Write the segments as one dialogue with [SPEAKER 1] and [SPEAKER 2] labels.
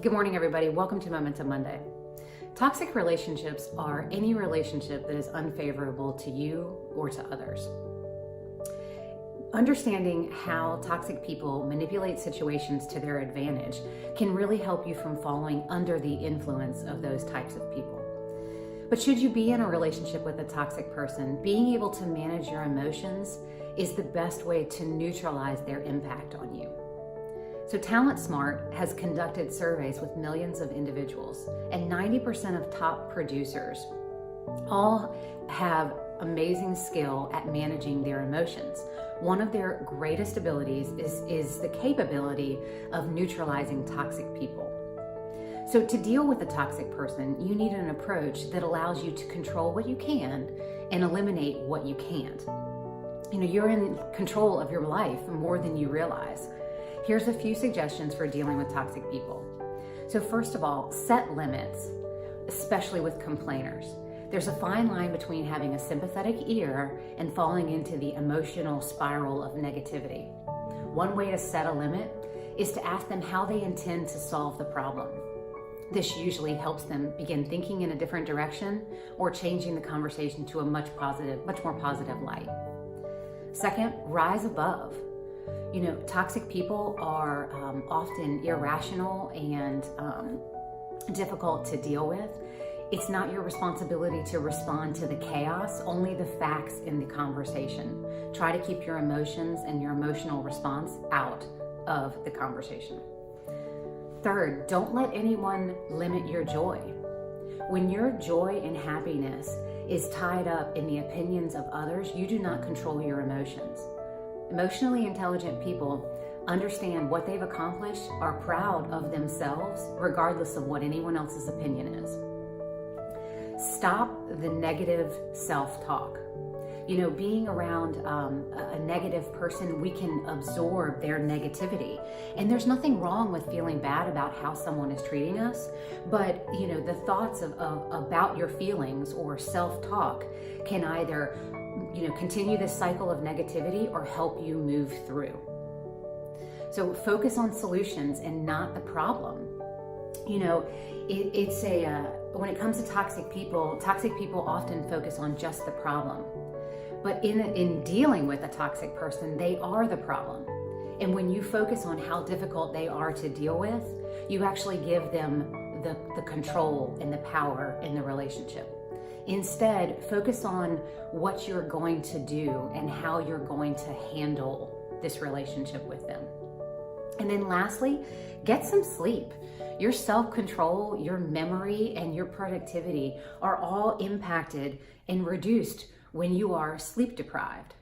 [SPEAKER 1] Good morning, everybody. Welcome to Momentum Monday. Toxic relationships are any relationship that is unfavorable to you or to others. Understanding how toxic people manipulate situations to their advantage can really help you from falling under the influence of those types of people. But should you be in a relationship with a toxic person, being able to manage your emotions is the best way to neutralize their impact on you. So Talent Smart has conducted surveys with millions of individuals, and 90% of top producers all have amazing skill at managing their emotions. One of their greatest abilities is the capability of neutralizing toxic people. So to deal with a toxic person, you need an approach that allows you to control what you can and eliminate what you can't. You're in control of your life more than you realize. Here's a few suggestions for dealing with toxic people. So first of all, set limits, especially with complainers. There's a fine line between having a sympathetic ear and falling into the emotional spiral of negativity. One way to set a limit is to ask them how they intend to solve the problem. This usually helps them begin thinking in a different direction or changing the conversation to a much more positive light. Second, rise above. Toxic people are often irrational and difficult to deal with. It's not your responsibility to respond to the chaos, only the facts in the conversation. Try to keep your emotions and your emotional response out of the conversation. Third, don't let anyone limit your joy. When your joy and happiness is tied up in the opinions of others, you do not control your emotions. Emotionally intelligent people understand what they've accomplished, are proud of themselves, regardless of what anyone else's opinion is. Stop the negative self-talk. Being around a negative person, we can absorb their negativity. And there's nothing wrong with feeling bad about how someone is treating us, but the thoughts about your feelings or self-talk can either continue this cycle of negativity or help you move through. So focus on solutions and not the problem. When it comes to toxic people often focus on just the problem. But in dealing with a toxic person, they are the problem. And when you focus on how difficult they are to deal with, you actually give them the control and the power in the relationship. Instead, focus on what you're going to do and how you're going to handle this relationship with them. And then lastly, get some sleep. Your self-control, your memory, and your productivity are all impacted and reduced when you are sleep deprived.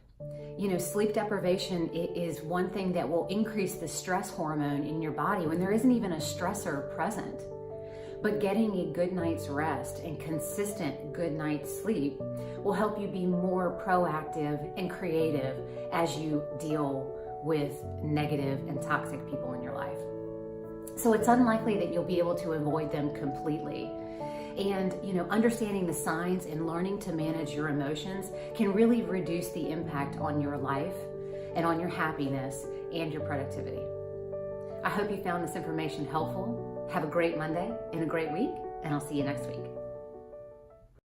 [SPEAKER 1] Sleep deprivation is one thing that will increase the stress hormone in your body when there isn't even a stressor present. But getting a good night's rest and consistent good night's sleep will help you be more proactive and creative as you deal with negative and toxic people in your life. So it's unlikely that you'll be able to avoid them completely. And understanding the signs and learning to manage your emotions can really reduce the impact on your life and on your happiness and your productivity. I hope you found this information helpful. Have a great Monday and a great week, and I'll see you next week.